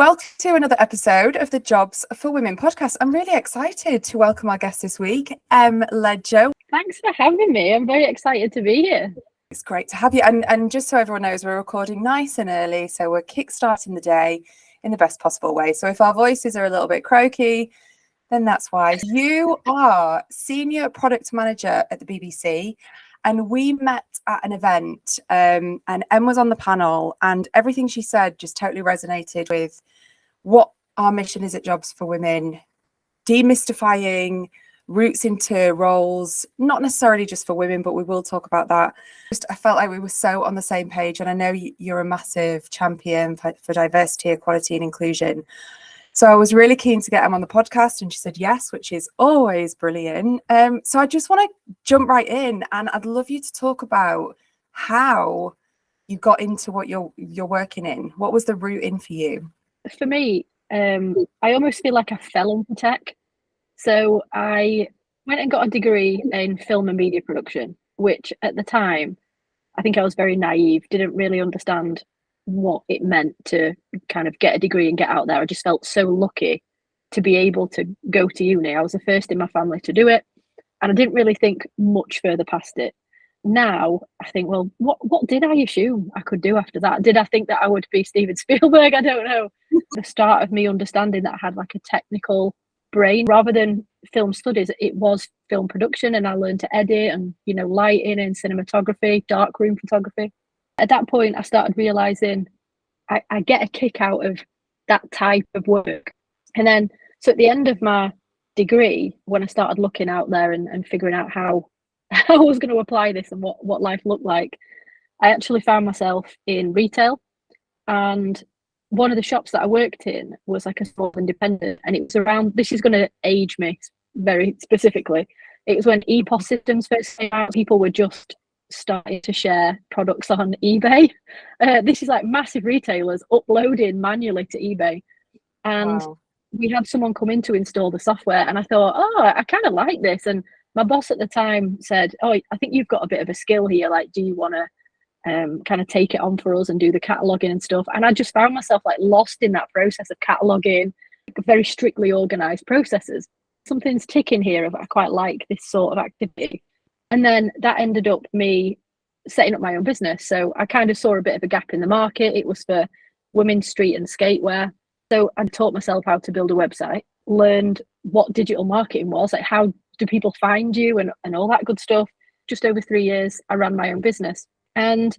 Welcome to another episode of the Jobs for Women podcast. I'm really excited to welcome our guest this week, Ledger. Thanks for having me. I'm very excited to be here. It's great to have you. And just so everyone knows, we're recording nice and early, so we're kickstarting the day in the best possible way. So if our voices are a little bit croaky, then that's why. You are Senior Product Manager at the BBC, and we met at an event, and Em was on the panel, and everything she said just totally resonated with what our mission is at Jobs for Women, demystifying routes into roles, not necessarily just for women, but we will talk about that. I felt like we were so on the same page, and I know you're a massive champion for diversity, equality and inclusion. So I was really keen to get Em on the podcast, and she said yes, which is always brilliant. So I just want to jump right in, and I'd love you to talk about how you got into what you're working in. What was the route in for you? For me, I almost feel like I fell into tech. So I went and got a degree in film and media production, which at the time, I think I was very naive, didn't really understand what it meant to kind of get a degree and get out there. I just felt so lucky to be able to go to uni. I was the first in my family to do it, and I didn't really think much further past it. Now I think, well, what did I assume I could do after that? Did I think that I would be Steven Spielberg? I don't know. The start of me understanding that I had like a technical brain rather than film studies, it was film production, and I learned to edit and, you know, lighting and cinematography, darkroom photography. At that point, I started realizing I get a kick out of that type of work. And then, so at the end of my degree, when I started looking out there and figuring out how I was going to apply this and what life looked like, I actually found myself in retail. And one of the shops that I worked in was like a small independent, and it was around, this is going to age me very specifically, it was when EPOS systems first came out. People were just starting to share products on eBay. This is like massive retailers uploading manually to eBay, and Wow. we had someone come in to install the software, and I thought, oh, I kind of like this. And my boss at the time said, oh, I think you've got a bit of a skill here, like, do you want to kind of take it on for us and do the cataloging and stuff? And I just found myself like lost in that process of cataloging, very strictly organized processes. Something's ticking here. I quite like this sort of activity. And then that ended up me setting up my own business. So I kind of saw a bit of a gap in the market. It was for women's street and skatewear. So I taught myself how to build a website, learned what digital marketing was, like how do people find you and all that good stuff. Just over 3 years, I ran my own business. And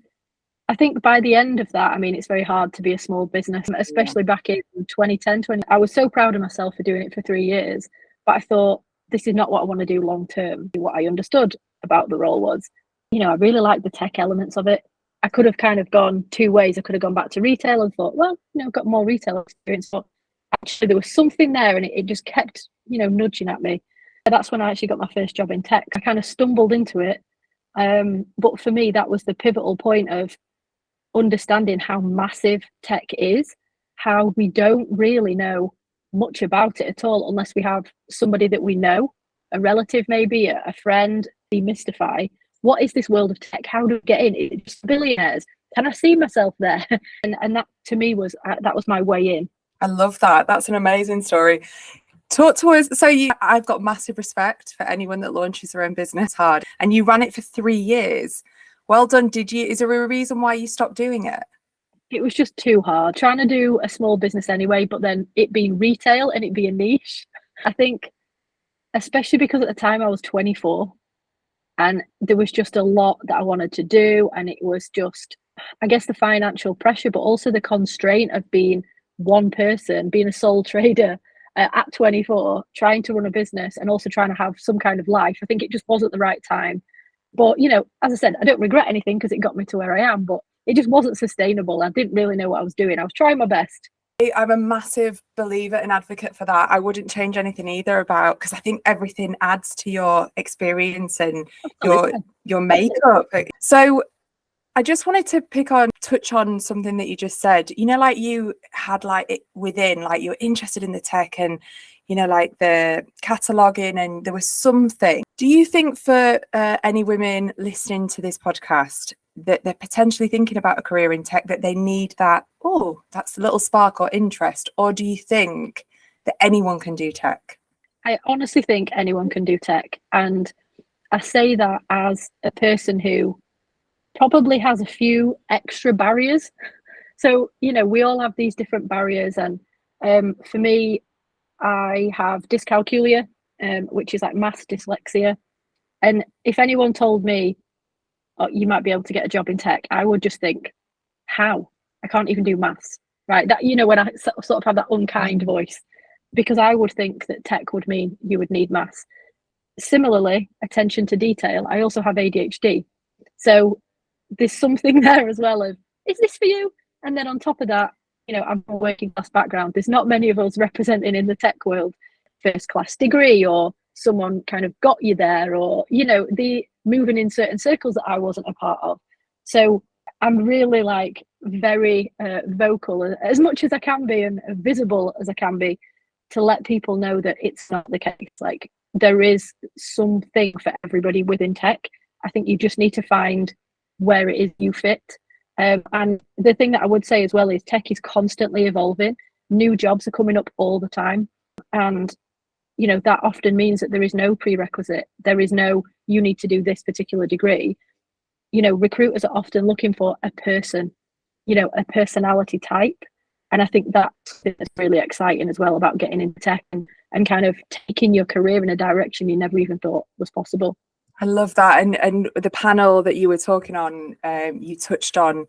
I think by the end of that, I mean, it's very hard to be a small business, especially back in 2010. I was so proud of myself for doing it for 3 years, but I thought, this is not what I want to do long term. What I understood about the role was, you know, I really liked the tech elements of it. I could have kind of gone two ways. I could have gone back to retail and thought, well, you know, got more retail experience. But actually, there was something there, and it just kept, you know, nudging at me. And that's when I actually got my first job in tech. I kind of stumbled into it. But for me, that was the pivotal point of understanding how massive tech is, how we don't really know much about it at all unless we have somebody that we know, a relative maybe, a friend. Demystify, what is this world of tech? How do we get in? It's billionaires. Can I see myself there? And that to me was that was my way in. I love that. That's an amazing story. Talk to us. So I've got massive respect for anyone that launches their own business hard, and you ran it for 3 years. Well done. Is there a reason why you stopped doing it? It was just too hard trying to do a small business anyway, but then it being retail and it being niche. I think, especially because at the time I was 24 and there was just a lot that I wanted to do. And it was just, I guess, the financial pressure, but also the constraint of being one person, being a sole trader at 24, trying to run a business and also trying to have some kind of life. I think it just wasn't the right time. But, you know, as I said, I don't regret anything because it got me to where I am, but it just wasn't sustainable. I didn't really know what I was doing. I was trying my best. I'm a massive believer and advocate for that. I wouldn't change anything either because I think everything adds to your experience and your makeup. So I just wanted to touch on something that you just said. You know, like you had like it within, like you're interested in the tech and, you know, like the cataloging, and there was something. Do you think for any women listening to this podcast, that they're potentially thinking about a career in tech, that they need that, oh, that's a little spark or interest? Or do you think that anyone can do tech? I honestly think anyone can do tech. And I say that as a person who probably has a few extra barriers. So, we all have these different barriers. And for me, I have dyscalculia, which is like maths dyslexia. And if anyone told me, oh, you might be able to get a job in tech, I would just think, how? I can't even do maths, right? That, when I sort of have that unkind voice, because I would think that tech would mean you would need maths. Similarly, attention to detail. I also have ADHD. So there's something there as well of, is this for you? And then on top of that, I'm a working class background. There's not many of us representing in the tech world first class degree, or someone kind of got you there, or, the moving in certain circles that I wasn't a part of. So I'm really like very vocal as much as I can be, and visible as I can be, to let people know that it's not the case. Like, there is something for everybody within tech. I think you just need to find where it is you fit. And the thing that I would say as well is tech is constantly evolving. New jobs are coming up all the time. And, that often means that there is no prerequisite. There is no, you need to do this particular degree. Recruiters are often looking for a person, a personality type. And I think that's really exciting as well about getting into tech and kind of taking your career in a direction you never even thought was possible. I love that. And the panel that you were talking on, you touched on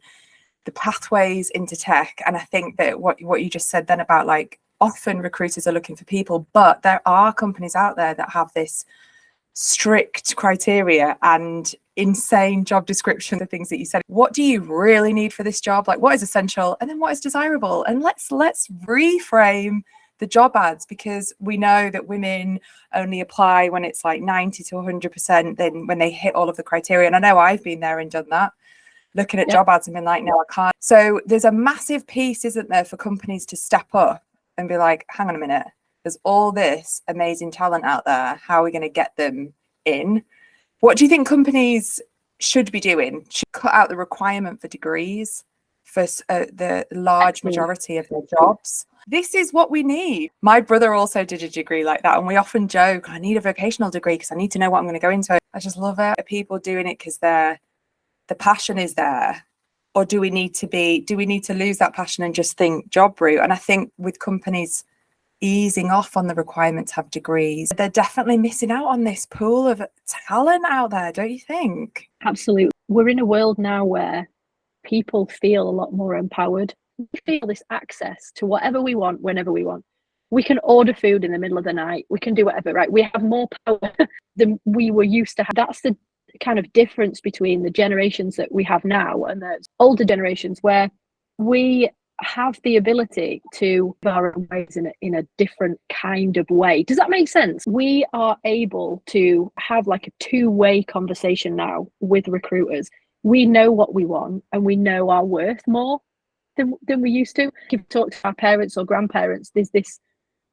the pathways into tech. And I think that what you just said then about, like, often recruiters are looking for people, but there are companies out there that have this strict criteria and insane job description, the things that you said. What do you really need for this job? Like, what is essential, and then what is desirable? And let's reframe the job ads, because we know that women only apply when it's like 90 to 100%, then when they hit all of the criteria. And I know I've been there and done that, looking at job ads and been like, no, I can't. So there's a massive piece, isn't there, for companies to step up and be like, hang on a minute, there's all this amazing talent out there. How are we going to get them in? What do you think companies should be doing? Should cut out the requirement for degrees for the large majority of their jobs? This is what we need. My brother also did a degree like that, and we often joke, I need a vocational degree because I need to know what I'm going to go into. I just love it. People doing it because the passion is there. Or do we need to lose that passion and just think job route? And I think with companies easing off on the requirement to have degrees, they're definitely missing out on this pool of talent out there, don't you think? Absolutely. We're in a world now where people feel a lot more empowered. We feel this access to whatever we want, whenever we want. We can order food in the middle of the night. We can do whatever, right? We have more power than we were used to have. That's the kind of difference between the generations that we have now and the older generations, where we have the ability to move our own ways in a different kind of way. Does that make sense? We are able to have like a two-way conversation now with recruiters. We know what we want and we know our worth more than we used to. If you talk to our parents or grandparents, there's this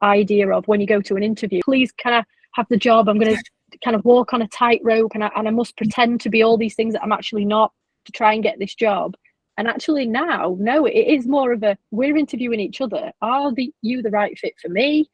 idea of, when you go to an interview, please, can I have the job? I'm going to kind of walk on a tightrope, and I must pretend to be all these things that I'm actually not, to try and get this job. And actually now, no, it is more of a, we're interviewing each other. Are you the right fit for me?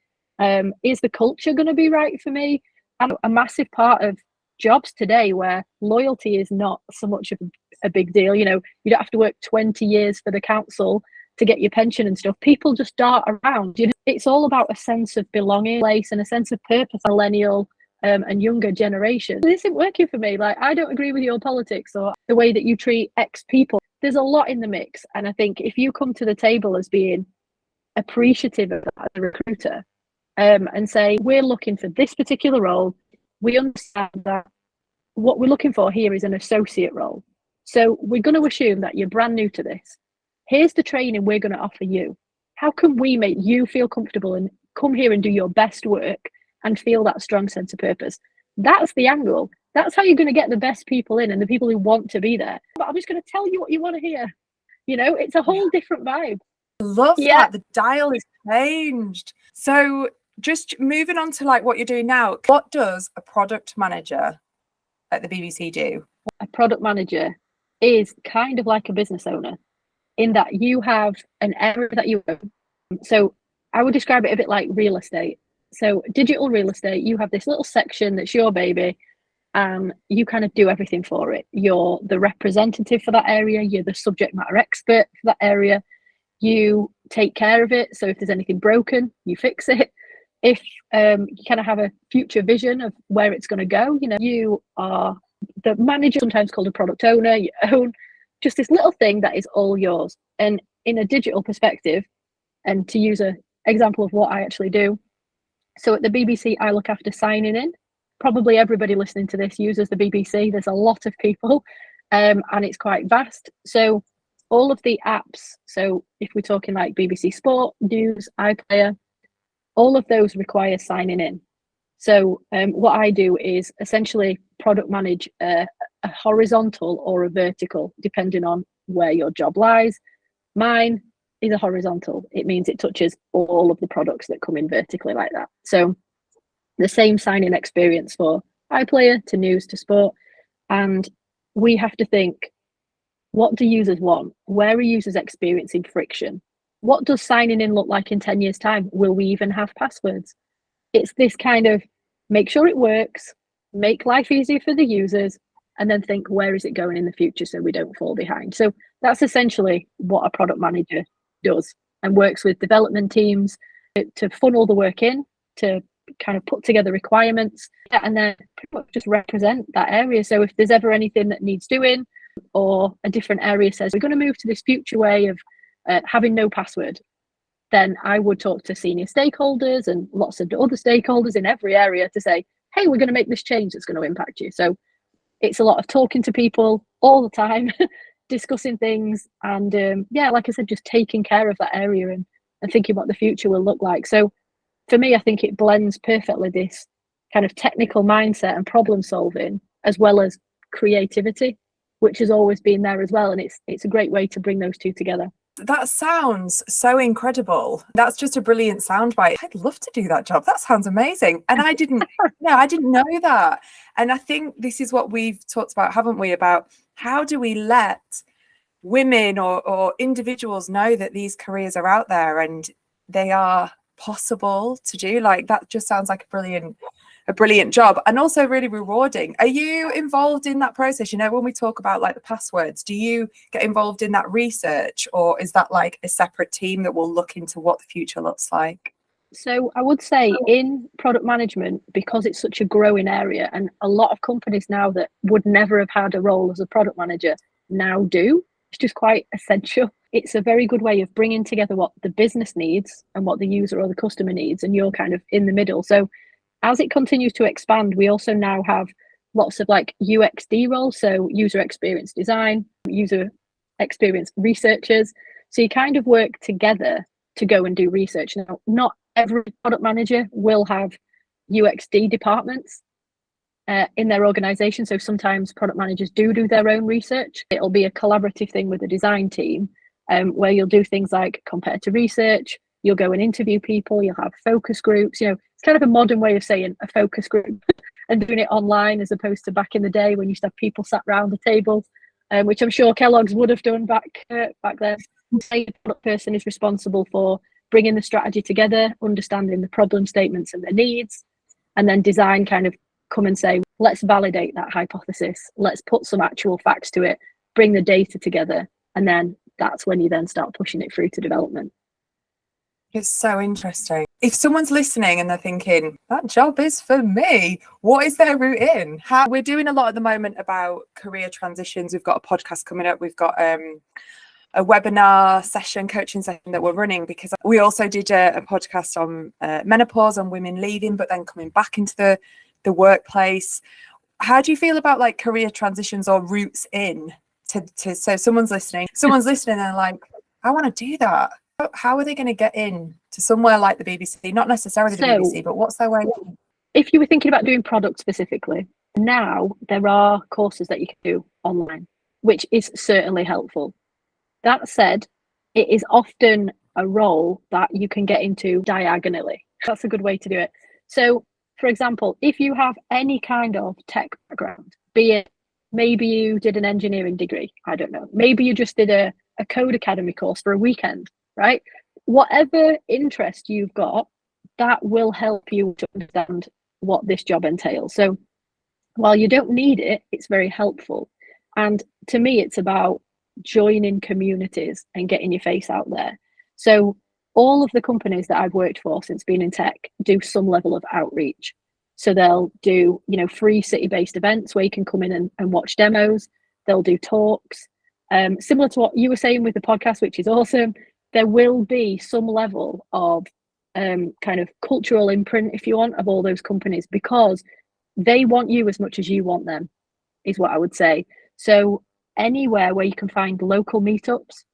Is the culture going to be right for me? And a massive part of jobs today where loyalty is not so much of a big deal. You don't have to work 20 years for the council to get your pension and stuff. People just dart around. It's all about a sense of belonging, place, and a sense of purpose. Millennial and younger generation. This isn't working for me. Like, I don't agree with your politics or the way that you treat X people. There's a lot in the mix. And I think if you come to the table as being appreciative of that as a recruiter, and say, we're looking for this particular role, we understand that what we're looking for here is an associate role. So we're going to assume that you're brand new to this. Here's the training we're going to offer you. How can we make you feel comfortable and come here and do your best work and feel that strong sense of purpose? That's the angle. That's how you're going to get the best people in and the people who want to be there. But I'm just going to tell you what you want to hear. It's a whole different vibe. I love that. The dial is changed. So just moving on to like what you're doing now, what does a product manager at the BBC do? A product manager is kind of like a business owner in that you have an area that you own. So I would describe it a bit like real estate. So digital real estate, you have this little section that's your baby, and you kind of do everything for it. You're the representative for that area, you're the subject matter expert for that area, you take care of it. So if there's anything broken, you fix it. If you kind of have a future vision of where it's going to go, you know, you are the manager, sometimes called a product owner. You own just this little thing that is all yours. And in a digital perspective, and to use an example of what I actually do, so at the BBC, I look after signing in. Probably everybody listening to this uses the BBC. There's a lot of people, and it's quite vast. So all of the apps, so if we're talking like BBC Sport, News, iPlayer, all of those require signing in. So what I do is essentially product manage a horizontal or a vertical, depending on where your job lies. Mine is a horizontal. It means it touches all of the products that come in vertically like that. So the same sign-in experience for iPlayer to News to Sport. And we have to think, what do users want? Where are users experiencing friction? What does signing in look like in 10 years' time? Will we even have passwords? It's this kind of make sure it works, make life easier for the users, and then think, where is it going in the future so we don't fall behind? So that's essentially what a product manager does, and works with development teams to funnel the work in, to kind of put together requirements, and then pretty much just represent that area. So if there's ever anything that needs doing, or a different area says we're going to move to this future way of having no password, then I would talk to senior stakeholders and lots of other stakeholders in every area to say, hey, we're going to make this change that's going to impact you. So it's a lot of talking to people all the time, discussing things, and yeah, like I said, just taking care of that area and thinking what the future will look like. So for me, I think it blends perfectly this kind of technical mindset and problem solving, as well as creativity, which has always been there as well. And it's a great way to bring those two together. That sounds so incredible. That's just a brilliant soundbite. I'd love to do that job. That sounds amazing. And I didn't know that. And I think this is what we've talked about, haven't we? About how do we let women or individuals know that these careers are out there and they are possible to do. Like, that just sounds like a brilliant job, and also really rewarding. Are you involved in that process? You know, when we talk about like the passwords, do you get involved in that research, or is that like a separate team that will look into what the future looks like? So I would say in product management, because it's such a growing area, and a lot of companies now that would never have had a role as a product manager now do, it's just quite essential. It's a very good way of bringing together what the business needs and what the user or the customer needs, and you're kind of in the middle. So as it continues to expand, we also now have lots of like UXD roles, so user experience design, user experience researchers. So you kind of work together to go and do research. Now, not every product manager will have UXD departments in their organization. So sometimes product managers do their own research. It'll be a collaborative thing with the design team, where you'll do things like comparative research. You'll go and interview people. You'll have focus groups. You know, it's kind of a modern way of saying a focus group and doing it online, as opposed to back in the day when you used to have people sat around the table, which I'm sure Kellogg's would have done back then. The product person is responsible for bringing the strategy together, understanding the problem statements and the needs, and then design kind of come and say, let's validate that hypothesis. Let's put some actual facts to it, bring the data together, and then that's when you then start pushing it through to development. It's so interesting. If someone's listening and they're thinking, that job is for me, what is their route in? We're doing a lot at the moment about career transitions. We've got a podcast coming up. We've got a webinar session, coaching session that we're running, because we also did a podcast on menopause and women leaving, but then coming back into the workplace. How do you feel about like career transitions or routes in to so someone's listening and they're like, I want to do that. How are they going to get in to somewhere like the BBC? Not necessarily the BBC, but what's their way? If you were thinking about doing product specifically, now there are courses that you can do online, which is certainly helpful. That said, it is often a role that you can get into diagonally. That's a good way to do it. So, for example, if you have any kind of tech background, be it Maybe you did an engineering degree. I don't know. Maybe you just did a code academy course for a weekend, right? Whatever interest you've got, that will help you to understand what this job entails. So while you don't need it, it's very helpful. And to me, it's about joining communities and getting your face out there. So all of the companies that I've worked for since being in tech do some level of outreach. So they'll do, free city-based events where you can come in and watch demos. They'll do talks. Similar to what you were saying with the podcast, which is awesome. There will be some level of kind of cultural imprint, if you want, of all those companies, because they want you as much as you want them, is what I would say. So anywhere where you can find local meetups.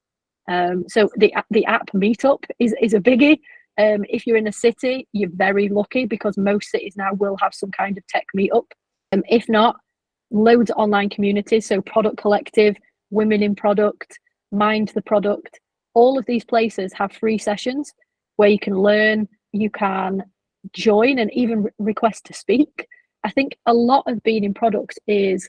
So the app Meetup is a biggie. If you're in a city, you're very lucky because most cities now will have some kind of tech meetup. If not, loads of online communities. So Product Collective, Women in Product, Mind the Product. All of these places have free sessions where you can learn, you can join and even request to speak. I think a lot of being in products is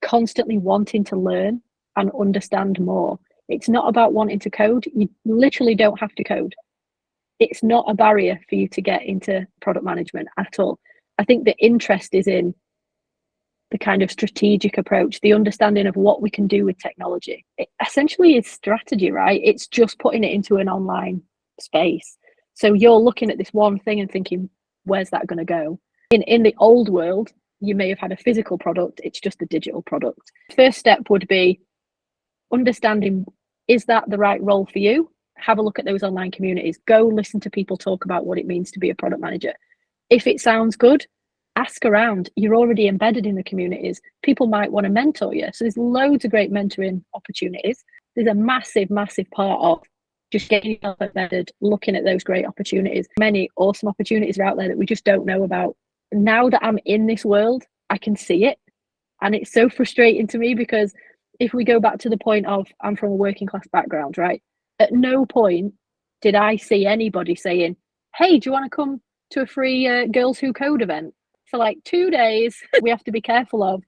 constantly wanting to learn and understand more. It's not about wanting to code. You literally don't have to code. It's not a barrier for you to get into product management at all. I think the interest is in the kind of strategic approach, the understanding of what we can do with technology. It essentially is strategy, right? It's just putting it into an online space. So you're looking at this one thing and thinking, where's that going to go? In the old world, you may have had a physical product, it's just a digital product. First step would be understanding, is that the right role for you? Have a look at those online communities. Go listen to people talk about what it means to be a product manager. If it sounds good, ask around. You're already embedded in the communities. People might want to mentor you. So there's loads of great mentoring opportunities. There's a massive, massive part of just getting yourself embedded, looking at those great opportunities. Many awesome opportunities are out there that we just don't know about. Now that I'm in this world, I can see it. And it's so frustrating to me because if we go back to the point of I'm from a working class background, right? At no point did I see anybody saying, hey, do you want to come to a free Girls Who Code event for like 2 days? We have to be careful of.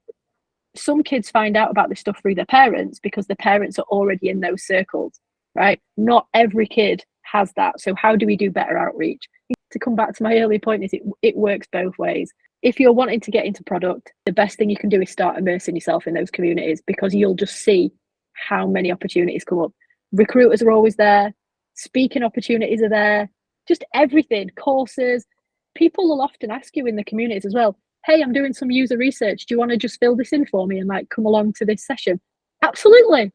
Some kids find out about this stuff through their parents because the parents are already in those circles, right? Not every kid has that. So how do we do better outreach? To come back to my earlier point is it works both ways. If you're wanting to get into product, the best thing you can do is start immersing yourself in those communities because you'll just see how many opportunities come up. Recruiters are always there. Speaking opportunities are there. Just everything, courses. People will often ask you in the communities as well, hey, I'm doing some user research. Do you want to just fill this in for me and like come along to this session? Absolutely.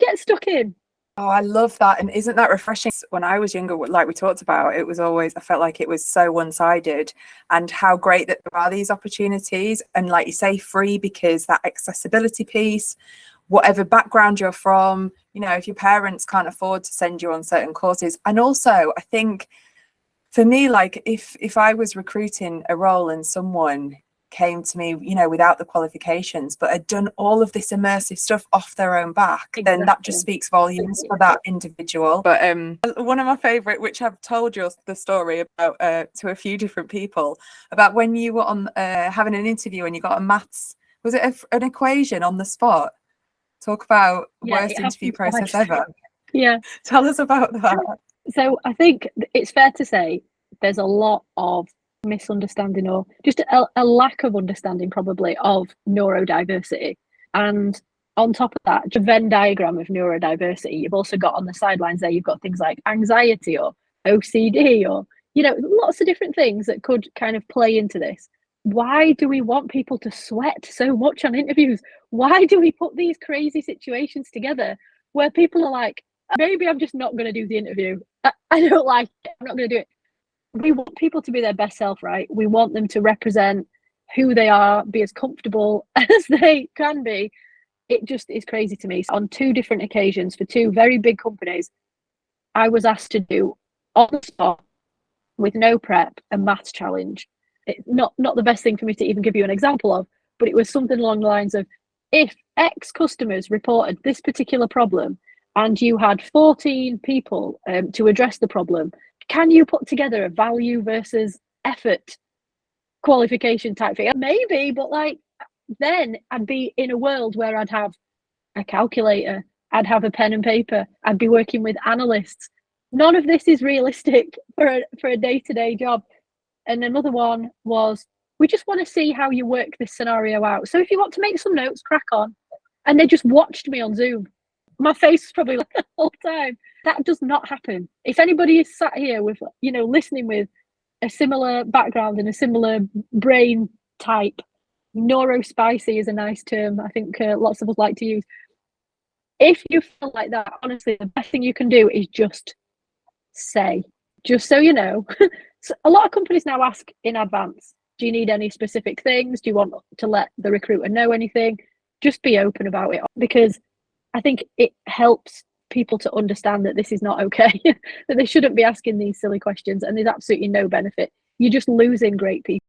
Get stuck in. Oh, I love that. And isn't that refreshing? When I was younger, like we talked about, it was always, I felt like it was so one-sided, and how great that there are these opportunities. And like you say, free, because that accessibility piece, whatever background you're from, if your parents can't afford to send you on certain courses. And also, I think for me, like if I was recruiting a role and someone came to me, without the qualifications, but had done all of this immersive stuff off their own back, then that just speaks volumes for that individual. But one of my favorite, which I've told you the story about to a few different people, about when you were on having an interview and you got a maths, was it an equation on the spot? Talk about worst interview process ever. Yeah. Tell us about that. So I think it's fair to say there's a lot of misunderstanding or just a lack of understanding probably of neurodiversity. And on top of that, the Venn diagram of neurodiversity, you've also got on the sidelines there, you've got things like anxiety or OCD or, lots of different things that could kind of play into this. Why do we want people to sweat so much on interviews? Why do we put these crazy situations together where people are like, maybe I'm just not going to do the interview. I don't like it. I'm not going to do it. We want people to be their best self, right? We want them to represent who they are, be as comfortable as they can be. It just is crazy to me. On 2 different occasions for 2 very big companies, I was asked to do on the spot with no prep a maths challenge. It's not the best thing for me to even give you an example of, but it was something along the lines of, if X customers reported this particular problem and you had 14 people to address the problem, can you put together a value versus effort qualification type thing? Maybe, but like, then I'd be in a world where I'd have a calculator, I'd have a pen and paper, I'd be working with analysts. None of this is realistic for a day-to-day job. And another one was, we just want to see how you work this scenario out. So if you want to make some notes, crack on. And they just watched me on Zoom. My face was probably like the whole time. That does not happen. If anybody is sat here with, you know, listening with a similar background and a similar brain type, neurospicy is a nice term I think lots of us like to use. If you feel like that, honestly, the best thing you can do is just say, just so you know. So a lot of companies now ask in advance, do you need any specific things? Do you want to let the recruiter know anything? Just be open about it, because I think it helps people to understand that this is not okay, that they shouldn't be asking these silly questions, and there's absolutely no benefit. You're just losing great people.